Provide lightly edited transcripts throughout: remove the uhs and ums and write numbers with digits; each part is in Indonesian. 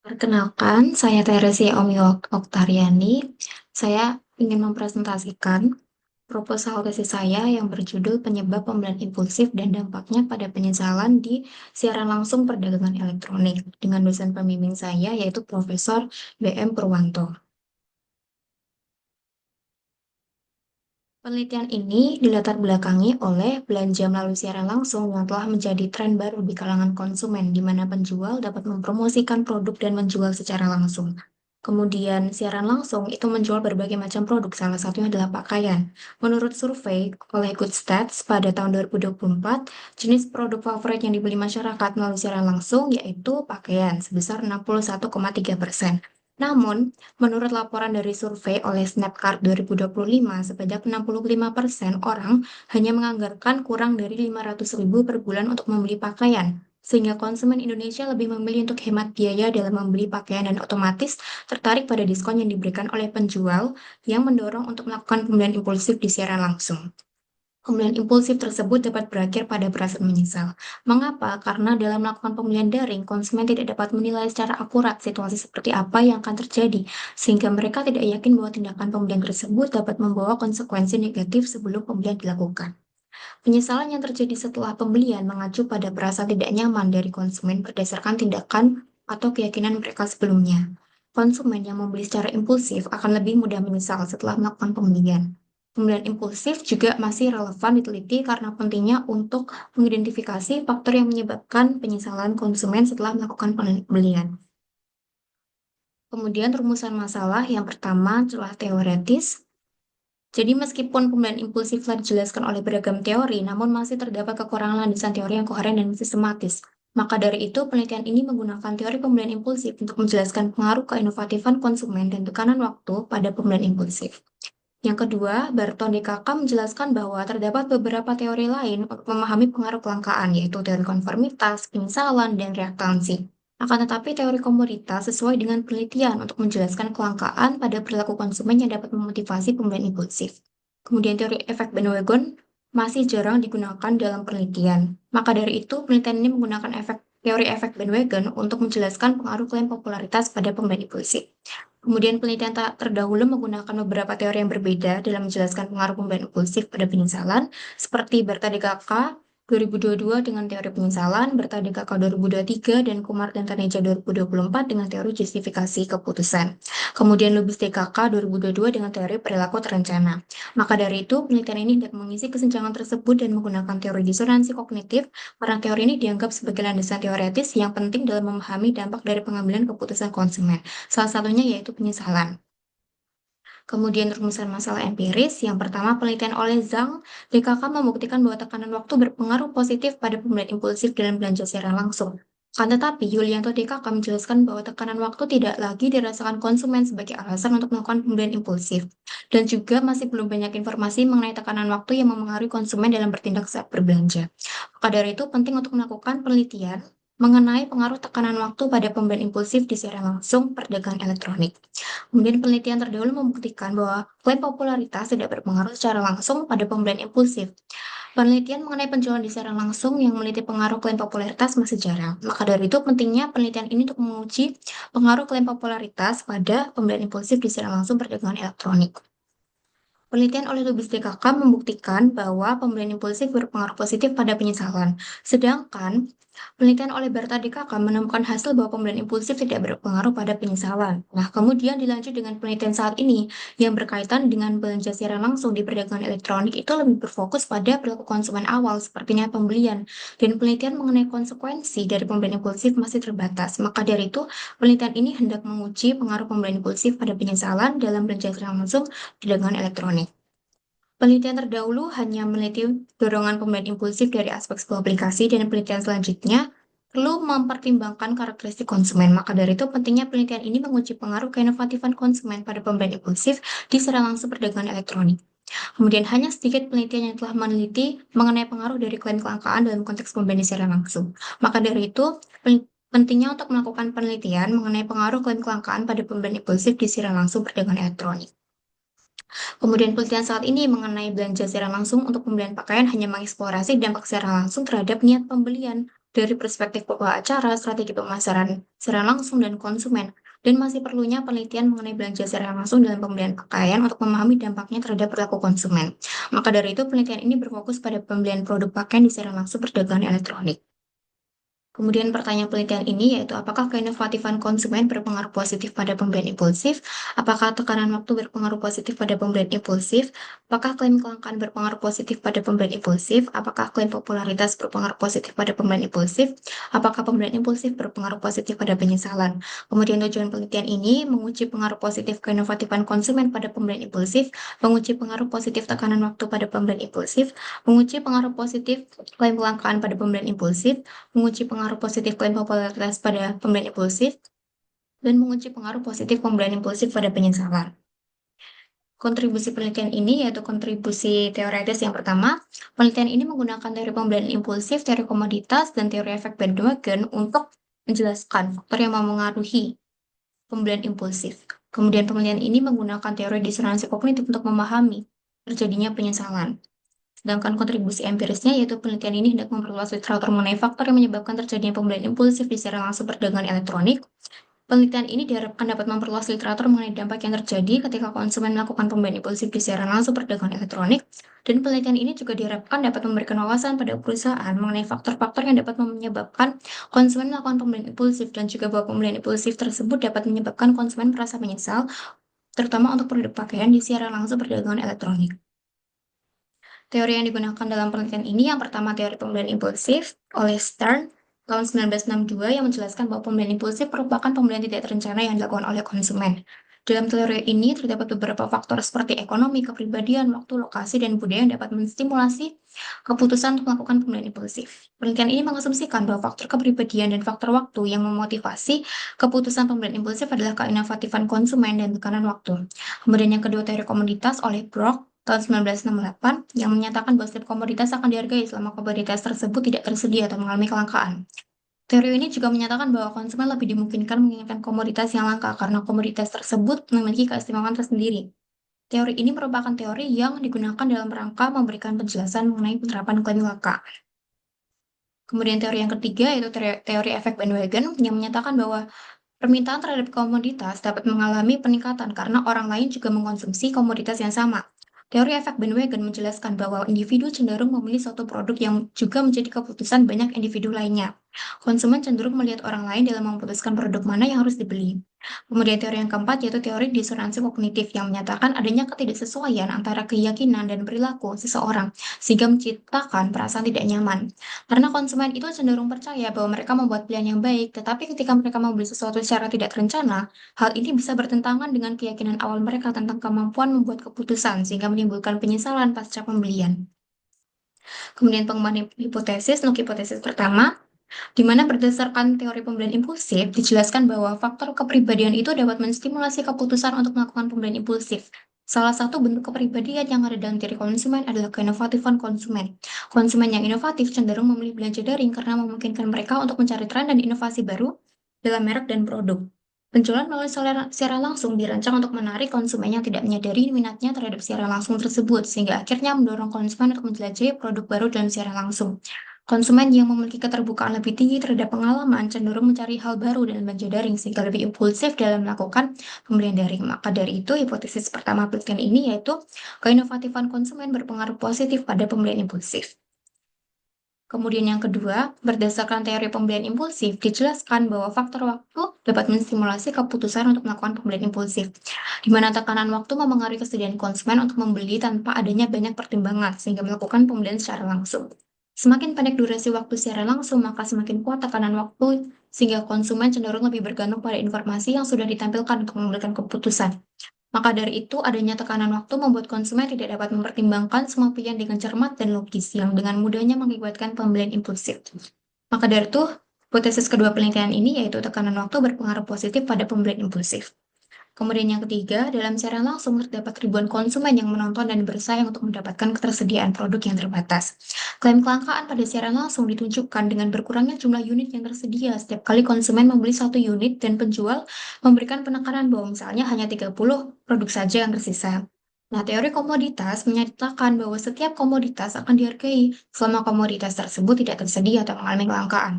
Perkenalkan, saya Teresia Oktariani. Saya ingin mempresentasikan proposal tesis saya yang berjudul Penyebab Pembelian Impulsif dan Dampaknya pada Penyesalan di Siaran Langsung Perdagangan Elektronik dengan dosen pembimbing saya yaitu Profesor BM Purwanto. Penelitian ini dilatar belakangi oleh belanja melalui siaran langsung yang telah menjadi tren baru di kalangan konsumen, di mana penjual dapat mempromosikan produk dan menjual secara langsung. Kemudian, siaran langsung itu menjual berbagai macam produk, salah satunya adalah pakaian. Menurut survei oleh Goodstats pada tahun 2024, jenis produk favorit yang dibeli masyarakat melalui siaran langsung yaitu pakaian sebesar 61,3%. Namun, menurut laporan dari survei oleh Snapcart 2025, sebanyak 65% orang hanya menganggarkan kurang dari 500.000 per bulan untuk membeli pakaian, sehingga konsumen Indonesia lebih memilih untuk hemat biaya dalam membeli pakaian dan otomatis tertarik pada diskon yang diberikan oleh penjual yang mendorong untuk melakukan pembelian impulsif di siaran langsung. Pembelian impulsif tersebut dapat berakhir pada perasaan menyesal. Mengapa? Karena dalam melakukan pembelian daring, konsumen tidak dapat menilai secara akurat situasi seperti apa yang akan terjadi, sehingga mereka tidak yakin bahwa tindakan pembelian tersebut dapat membawa konsekuensi negatif sebelum pembelian dilakukan. Penyesalan yang terjadi setelah pembelian mengacu pada perasaan tidak nyaman dari konsumen berdasarkan tindakan atau keyakinan mereka sebelumnya. Konsumen yang membeli secara impulsif akan lebih mudah menyesal setelah melakukan pembelian. Pembelian impulsif juga masih relevan diteliti karena pentingnya untuk mengidentifikasi faktor yang menyebabkan penyesalan konsumen setelah melakukan pembelian. Kemudian rumusan masalah yang pertama adalah teoretis. Jadi meskipun pembelian impulsif telah dijelaskan oleh beragam teori, namun masih terdapat kekurangan landasan teori yang koheren dan sistematis. Maka dari itu, penelitian ini menggunakan teori pembelian impulsif untuk menjelaskan pengaruh keinovatifan konsumen dan tekanan waktu pada pembelian impulsif. Yang kedua, Barton DKK menjelaskan bahwa terdapat beberapa teori lain untuk memahami pengaruh kelangkaan, yaitu teori konformitas, penyesalan, dan reaktansi. Akan tetapi teori komoditas sesuai dengan penelitian untuk menjelaskan kelangkaan pada perilaku konsumen yang dapat memotivasi pembelian impulsif. Kemudian teori efek bandwagon masih jarang digunakan dalam penelitian. Maka dari itu, penelitian ini menggunakan teori efek bandwagon untuk menjelaskan pengaruh klaim popularitas pada pembelian impulsif. Kemudian penelitian terdahulu menggunakan beberapa teori yang berbeda dalam menjelaskan pengaruh pembelian impulsif pada penyesalan, seperti Berta DKK 2022 dengan teori penyesalan, Berta DKK 2023, dan Kumar dan Taneja 2024 dengan teori justifikasi keputusan. Kemudian Lubis DKK 2022 dengan teori perilaku terencana. Maka dari itu, penelitian ini hendak mengisi kesenjangan tersebut dan menggunakan teori disonansi kognitif, karena teori ini dianggap sebagai landasan teoretis yang penting dalam memahami dampak dari pengambilan keputusan konsumen. Salah satunya yaitu penyesalan. Kemudian rumusan masalah empiris, yang pertama penelitian oleh Zhang, DKK membuktikan bahwa tekanan waktu berpengaruh positif pada pembelian impulsif dalam belanja secara langsung. Akan tetapi, Yulianto DKK menjelaskan bahwa tekanan waktu tidak lagi dirasakan konsumen sebagai alasan untuk melakukan pembelian impulsif. Dan juga masih belum banyak informasi mengenai tekanan waktu yang memengaruhi konsumen dalam bertindak saat berbelanja. Maka dari itu, penting untuk melakukan penelitian mengenai pengaruh tekanan waktu pada pembelian impulsif di siaran langsung perdagangan elektronik. Kemudian penelitian terdahulu membuktikan bahwa klaim popularitas tidak berpengaruh secara langsung pada pembelian impulsif. Penelitian mengenai penjualan di siaran langsung yang meneliti pengaruh klaim popularitas masih jarang. Maka dari itu pentingnya penelitian ini untuk menguji pengaruh klaim popularitas pada pembelian impulsif di siaran langsung perdagangan elektronik. Penelitian oleh Lubis DKK membuktikan bahwa pembelian impulsif berpengaruh positif pada penyesalan. Sedangkan penelitian oleh Berta DKK menemukan hasil bahwa pembelian impulsif tidak berpengaruh pada penyesalan. Nah, kemudian dilanjut dengan penelitian saat ini yang berkaitan dengan belanja secara langsung di perdagangan elektronik itu lebih berfokus pada perilaku konsumen awal sepertinya pembelian. Dan penelitian mengenai konsekuensi dari pembelian impulsif masih terbatas. Maka dari itu, penelitian ini hendak menguji pengaruh pembelian impulsif pada penyesalan dalam belanja secara langsung perdagangan elektronik. Penelitian terdahulu hanya meneliti dorongan pembelian impulsif dari aspek sebuah aplikasi dan penelitian selanjutnya perlu mempertimbangkan karakteristik konsumen. Maka dari itu pentingnya penelitian ini menguji pengaruh keinovatifan konsumen pada pembelian impulsif di secara langsung perdagangan elektronik. Kemudian hanya sedikit penelitian yang telah meneliti mengenai pengaruh dari klaim kelangkaan dalam konteks pembelian secara langsung. Maka dari itu pentingnya untuk melakukan penelitian mengenai pengaruh klaim kelangkaan pada pembelian impulsif di secara langsung perdagangan elektronik. Kemudian penelitian saat ini mengenai belanja secara langsung untuk pembelian pakaian hanya mengeksplorasi dampak secara langsung terhadap niat pembelian. dari perspektif pola acara, strategi pemasaran secara langsung, dan konsumen, dan masih perlunya penelitian mengenai belanja secara langsung dalam pembelian pakaian untuk memahami dampaknya terhadap perilaku konsumen. Maka dari itu, penelitian ini berfokus pada pembelian produk pakaian di secara langsung perdagangan elektronik. Kemudian pertanyaan penelitian ini yaitu apakah keinovatifan konsumen berpengaruh positif pada pembelian impulsif? Apakah tekanan waktu berpengaruh positif pada pembelian impulsif? Apakah klaim kelangkaan berpengaruh positif pada pembelian impulsif? Apakah klaim popularitas berpengaruh positif pada pembelian impulsif? Apakah pembelian impulsif berpengaruh positif pada penyesalan? Kemudian tujuan penelitian ini menguji pengaruh positif keinovatifan konsumen pada pembelian impulsif, menguji pengaruh positif tekanan waktu pada pembelian impulsif, menguji pengaruh positif klaim kelangkaan pada pembelian impulsif, menguji pengaruh positif klaim popularitas pada pembelian impulsif, dan menguji pengaruh positif pembelian impulsif pada penyesalan. Kontribusi penelitian ini yaitu kontribusi teoretis yang pertama. Penelitian ini menggunakan teori pembelian impulsif, teori komoditas, dan teori efek bandwagon untuk menjelaskan faktor yang memengaruhi pembelian impulsif. Kemudian penelitian ini menggunakan teori disonansi kognitif untuk memahami terjadinya penyesalan. Sedangkan kontribusi empirisnya yaitu penelitian ini hendak memperluas literatur mengenai faktor yang menyebabkan terjadinya pembelian impulsif di secara langsung perdagangan elektronik. Penelitian ini diharapkan dapat memperluas literatur mengenai dampak yang terjadi ketika konsumen melakukan pembelian impulsif di secara langsung perdagangan elektronik. Dan penelitian ini juga diharapkan dapat memberikan wawasan pada perusahaan mengenai faktor-faktor yang dapat menyebabkan konsumen melakukan pembelian impulsif, dan juga bahwa pembelian impulsif tersebut dapat menyebabkan konsumen merasa menyesal, terutama untuk produk pakaian di secara langsung perdagangan elektronik. Teori yang digunakan dalam penelitian ini yang pertama teori pembelian impulsif oleh Stern tahun 1962 yang menjelaskan bahwa pembelian impulsif merupakan pembelian tidak terencana yang dilakukan oleh konsumen. Dalam teori ini terdapat beberapa faktor seperti ekonomi, kepribadian, waktu, lokasi, dan budaya yang dapat menstimulasi keputusan untuk melakukan pembelian impulsif. Penelitian ini mengasumsikan bahwa faktor kepribadian dan faktor waktu yang memotivasi keputusan pembelian impulsif adalah keinovatifan konsumen dan tekanan waktu. Kemudian yang kedua teori komoditas oleh Brock tahun 1968 yang menyatakan bahwa setiap komoditas akan dihargai selama komoditas tersebut tidak tersedia atau mengalami kelangkaan. Teori ini juga menyatakan bahwa konsumen lebih dimungkinkan menginginkan komoditas yang langka karena komoditas tersebut memiliki keistimewaan tersendiri. Teori ini merupakan teori yang digunakan dalam rangka memberikan penjelasan mengenai penerapan klaim langka. Kemudian teori yang ketiga yaitu teori efek bandwagon yang menyatakan bahwa permintaan terhadap komoditas dapat mengalami peningkatan karena orang lain juga mengkonsumsi komoditas yang sama. Teori efek bandwagon menjelaskan bahwa individu cenderung memilih suatu produk yang juga menjadi keputusan banyak individu lainnya. Konsumen cenderung melihat orang lain dalam memutuskan produk mana yang harus dibeli. Kemudian teori yang keempat yaitu teori disonansi kognitif yang menyatakan adanya ketidaksesuaian antara keyakinan dan perilaku seseorang sehingga menciptakan perasaan tidak nyaman. Karena konsumen itu cenderung percaya bahwa mereka membuat pilihan yang baik, tetapi ketika mereka membeli sesuatu secara tidak terencana, hal ini bisa bertentangan dengan keyakinan awal mereka tentang kemampuan membuat keputusan, sehingga menimbulkan penyesalan pasca pembelian. Kemudian pengembangan hipotesis, untuk hipotesis pertama, di mana berdasarkan teori pembelian impulsif, dijelaskan bahwa faktor kepribadian itu dapat menstimulasi keputusan untuk melakukan pembelian impulsif. Salah satu bentuk kepribadian yang ada dalam diri konsumen adalah keinovatifan konsumen. Konsumen yang inovatif cenderung memilih belanja daring karena memungkinkan mereka untuk mencari tren dan inovasi baru dalam merek dan produk. Penjualan melalui secara langsung dirancang untuk menarik konsumen yang tidak menyadari minatnya terhadap siaran langsung tersebut, sehingga akhirnya mendorong konsumen untuk menjelajahi produk baru dalam siaran langsung. Konsumen yang memiliki keterbukaan lebih tinggi terhadap pengalaman cenderung mencari hal baru dalam belanja daring sehingga lebih impulsif dalam melakukan pembelian daring. Maka dari itu, hipotesis pertama penelitian ini yaitu keinovatifan konsumen berpengaruh positif pada pembelian impulsif. Kemudian yang kedua, berdasarkan teori pembelian impulsif, dijelaskan bahwa faktor waktu dapat menstimulasi keputusan untuk melakukan pembelian impulsif, di mana tekanan waktu memengaruhi kesediaan konsumen untuk membeli tanpa adanya banyak pertimbangan, sehingga melakukan pembelian secara langsung. Semakin pendek durasi waktu secara langsung, maka semakin kuat tekanan waktu, sehingga konsumen cenderung lebih bergantung pada informasi yang sudah ditampilkan untuk memberikan keputusan. Maka dari itu, adanya tekanan waktu membuat konsumen tidak dapat mempertimbangkan semua pilihan dengan cermat dan logis, yang dengan mudahnya mengakibatkan pembelian impulsif. Maka dari itu, hipotesis kedua penelitian ini yaitu tekanan waktu berpengaruh positif pada pembelian impulsif. Kemudian yang ketiga, dalam siaran langsung terdapat ribuan konsumen yang menonton dan bersaing untuk mendapatkan ketersediaan produk yang terbatas. Klaim kelangkaan pada siaran langsung ditunjukkan dengan berkurangnya jumlah unit yang tersedia setiap kali konsumen membeli satu unit dan penjual memberikan penekanan bahwa misalnya hanya 30 produk saja yang tersisa. Nah, teori komoditas menyatakan bahwa setiap komoditas akan dihargai selama komoditas tersebut tidak tersedia atau mengalami kelangkaan.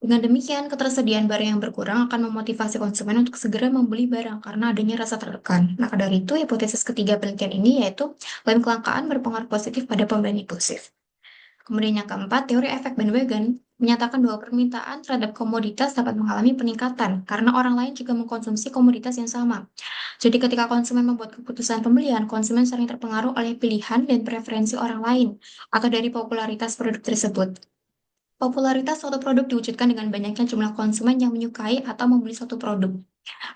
Dengan demikian, ketersediaan barang yang berkurang akan memotivasi konsumen untuk segera membeli barang karena adanya rasa tertekan. Maka dari itu, hipotesis ketiga penelitian ini yaitu klaim kelangkaan berpengaruh positif pada pembelian impulsif. Kemudian yang keempat, teori efek bandwagon menyatakan bahwa permintaan terhadap komoditas dapat mengalami peningkatan karena orang lain juga mengkonsumsi komoditas yang sama. Jadi ketika konsumen membuat keputusan pembelian, konsumen sering terpengaruh oleh pilihan dan preferensi orang lain atau dari popularitas produk tersebut. Popularitas suatu produk diwujudkan dengan banyaknya jumlah konsumen yang menyukai atau membeli suatu produk.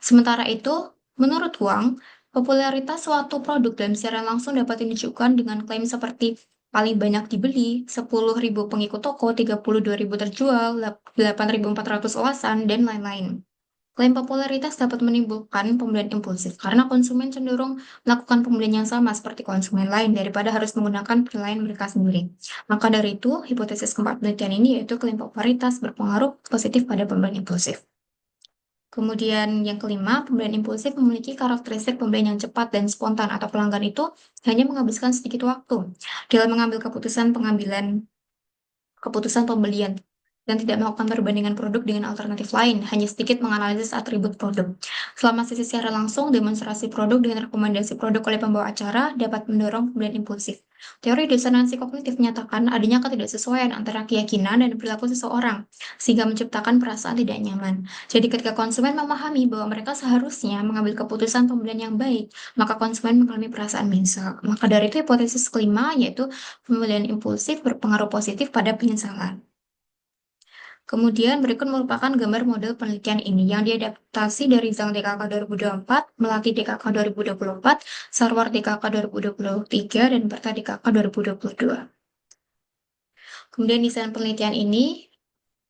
Sementara itu, menurut Wang, popularitas suatu produk dalam siaran langsung dapat ditunjukkan dengan klaim seperti paling banyak dibeli, 10.000 pengikut toko, 32.000 terjual, 8.400 ulasan, dan lain-lain. Klaim popularitas dapat menimbulkan pembelian impulsif karena konsumen cenderung melakukan pembelian yang sama seperti konsumen lain daripada harus menggunakan penilaian mereka sendiri. Maka dari itu, hipotesis keempat penelitian ini yaitu klaim popularitas berpengaruh positif pada pembelian impulsif. Kemudian yang kelima, pembelian impulsif memiliki karakteristik pembelian yang cepat dan spontan atau pelanggan itu hanya menghabiskan sedikit waktu dalam mengambil keputusan pembelian dan tidak melakukan perbandingan produk dengan alternatif lain, hanya sedikit menganalisis atribut produk. Selama sesi secara langsung, demonstrasi produk dengan rekomendasi produk oleh pembawa acara dapat mendorong pembelian impulsif. Teori disonansi kognitif menyatakan adanya ketidaksesuaian antara keyakinan dan perilaku seseorang, sehingga menciptakan perasaan tidak nyaman. Jadi ketika konsumen memahami bahwa mereka seharusnya mengambil keputusan pembelian yang baik, maka konsumen mengalami perasaan menyesal. Maka dari itu hipotesis kelima yaitu pembelian impulsif berpengaruh positif pada penyesalan. Kemudian berikut merupakan gambar model penelitian ini yang diadaptasi dari Zhang DKK 2024, Melati DKK 2024, Sarwar DKK 2023, dan Berta DKK 2022. Kemudian desain penelitian ini,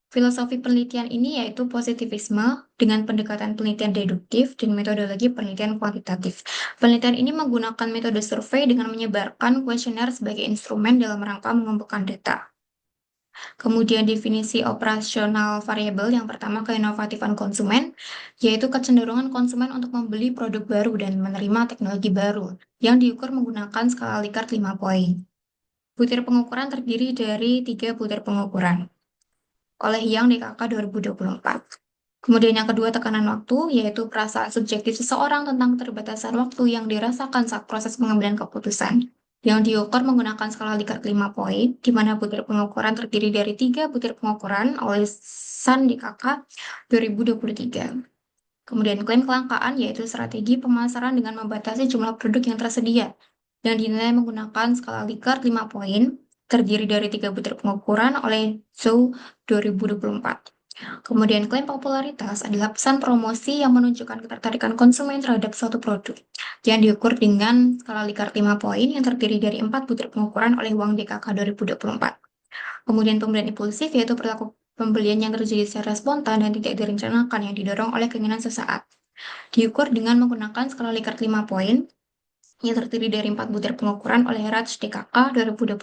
filosofi penelitian ini yaitu positivisme dengan pendekatan penelitian deduktif dan metodologi penelitian kuantitatif. Penelitian ini menggunakan metode survei dengan menyebarkan kuesioner sebagai instrumen dalam rangka mengumpulkan data. Kemudian definisi operasional variabel yang pertama keinovatifan konsumen, yaitu kecenderungan konsumen untuk membeli produk baru dan menerima teknologi baru, yang diukur menggunakan skala Likert 5 poin. Butir pengukuran terdiri dari 3 butir pengukuran oleh Yang DKK 2024. Kemudian yang kedua tekanan waktu, yaitu perasaan subjektif seseorang tentang keterbatasan waktu yang dirasakan saat proses pengambilan keputusan. Yang diukur menggunakan skala Likert 5 poin, di mana butir pengukuran terdiri dari 3 butir pengukuran oleh San DKK 2023. Kemudian klaim kelangkaan, yaitu strategi pemasaran dengan membatasi jumlah produk yang tersedia, yang dinilai menggunakan skala Likert 5 poin, terdiri dari 3 butir pengukuran oleh Zhou 2024. Kemudian klaim popularitas adalah pesan promosi yang menunjukkan ketertarikan konsumen terhadap suatu produk, yang diukur dengan skala Likert 5 poin yang terdiri dari 4 butir pengukuran oleh Wang DKK 2024. Kemudian pembelian impulsif yaitu perilaku pembelian yang terjadi secara spontan dan tidak direncanakan yang didorong oleh keinginan sesaat. Diukur dengan menggunakan skala Likert 5 poin yang terdiri dari 4 butir pengukuran oleh Raj DKK 2024.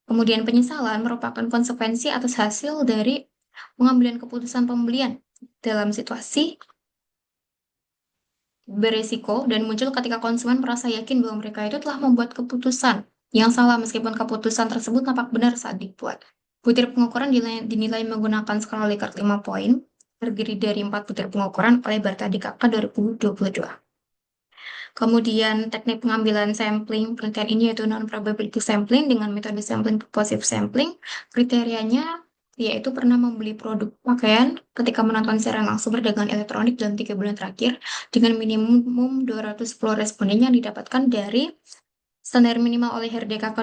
Kemudian penyesalan merupakan konsekuensi atas hasil dari pengambilan keputusan pembelian dalam situasi beresiko dan muncul ketika konsumen merasa yakin bahwa mereka itu telah membuat keputusan yang salah meskipun keputusan tersebut nampak benar saat dibuat. Butir pengukuran dinilai menggunakan skala Likert 5 poin, terdiri dari 4 butir pengukuran oleh Berta DKK 2022. Kemudian teknik pengambilan sampling penelitian ini yaitu non-probability sampling dengan metode sampling purposive sampling. Kriterianya yaitu pernah membeli produk pakaian ketika menonton siaran langsung perdagangan elektronik dalam 3 bulan terakhir dengan minimum 210 responden yang didapatkan dari standar minimal oleh HERDKK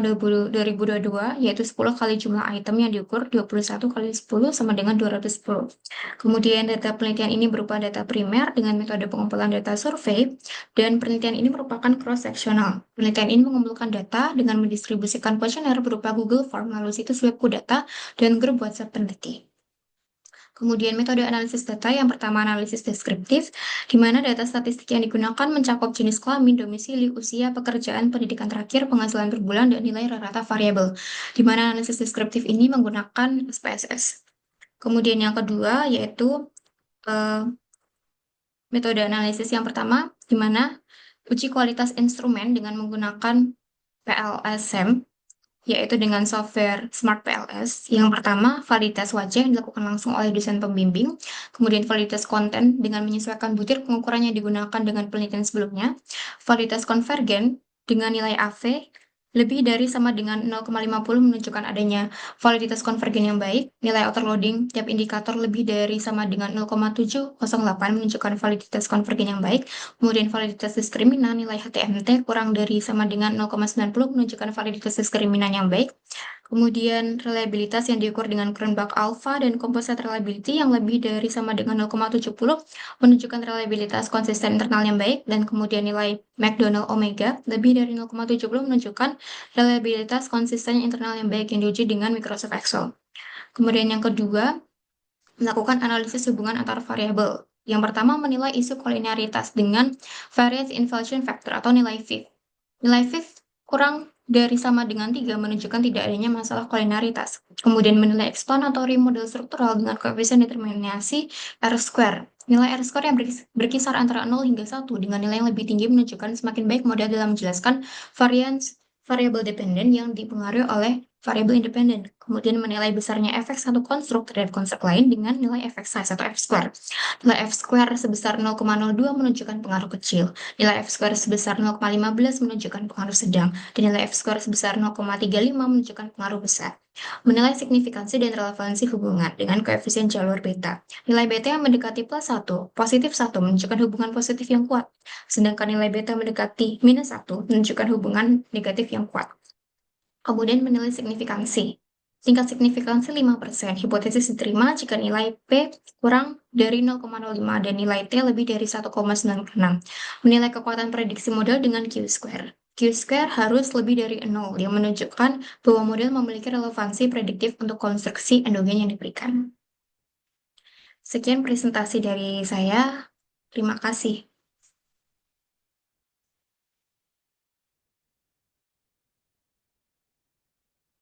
2022 yaitu 10 kali jumlah item yang diukur 21 kali 10 sama dengan 210. Kemudian data penelitian ini berupa data primer dengan metode pengumpulan data survei dan penelitian ini merupakan cross-sectional. Penelitian ini mengumpulkan data dengan mendistribusikan kuesioner berupa Google Form lalu situs web Kudata dan grup WhatsApp peneliti. Kemudian metode analisis data yang pertama analisis deskriptif, di mana data statistik yang digunakan mencakup jenis kelamin, domisili, usia, pekerjaan, pendidikan terakhir, penghasilan per bulan, dan nilai rata-rata variabel. Di mana analisis deskriptif ini menggunakan SPSS. Kemudian yang kedua yaitu metode analisis yang pertama, di mana Uji kualitas instrumen dengan menggunakan PLSM, yaitu dengan software Smart PLS. Yang pertama, validitas wajah yang dilakukan langsung oleh dosen pembimbing. Kemudian validitas konten dengan menyesuaikan butir pengukuran yang digunakan dengan penelitian sebelumnya. Validitas konvergen dengan nilai AV lebih dari sama dengan 0,50 menunjukkan adanya validitas konvergen yang baik. Nilai overloading tiap indikator lebih dari sama dengan 0,708 menunjukkan validitas konvergen yang baik. Kemudian validitas diskriminan nilai HTMT kurang dari sama dengan 0,90 menunjukkan validitas diskriminan yang baik. Kemudian reliabilitas yang diukur dengan Cronbach alpha dan composite reliability yang lebih dari sama dengan 0,70 menunjukkan reliabilitas konsisten internal yang baik. Dan kemudian nilai McDonald omega lebih dari 0,70 menunjukkan reliabilitas konsisten internal yang baik yang diuji dengan Microsoft Excel. Kemudian yang kedua, melakukan analisis hubungan antar variabel. Yang pertama, menilai isu kolinaritas dengan variance inversion factor atau nilai VIF. Nilai VIF kurang dari sama dengan 3 menunjukkan tidak adanya masalah kolinaritas. Kemudian menilai explanatory model struktural dengan koefisien determinasi R-square. Nilai R-square yang berkisar antara 0 hingga 1 dengan nilai yang lebih tinggi menunjukkan semakin baik model dalam menjelaskan variance variabel dependen yang dipengaruhi oleh variabel independen. Kemudian menilai besarnya efek satu konstruk terhadap konstruk lain dengan nilai efek size atau F-square. Nilai F-square sebesar 0,02 menunjukkan pengaruh kecil. Nilai F-square sebesar 0,15 menunjukkan pengaruh sedang. Dan nilai F-square sebesar 0,35 menunjukkan pengaruh besar. Menilai signifikansi dan relevansi hubungan dengan koefisien jalur beta. Nilai beta yang mendekati plus 1, positif 1 menunjukkan hubungan positif yang kuat. Sedangkan nilai beta mendekati minus 1 menunjukkan hubungan negatif yang kuat. Kemudian menilai signifikansi. Tingkat signifikansi 5%. Hipotesis diterima jika nilai P kurang dari 0,05 dan nilai T lebih dari 1,96. Menilai kekuatan prediksi model dengan Q-square. Q-square harus lebih dari 0 yang menunjukkan bahwa model memiliki relevansi prediktif untuk konstruksi endogen yang diberikan. Sekian presentasi dari saya. Terima kasih.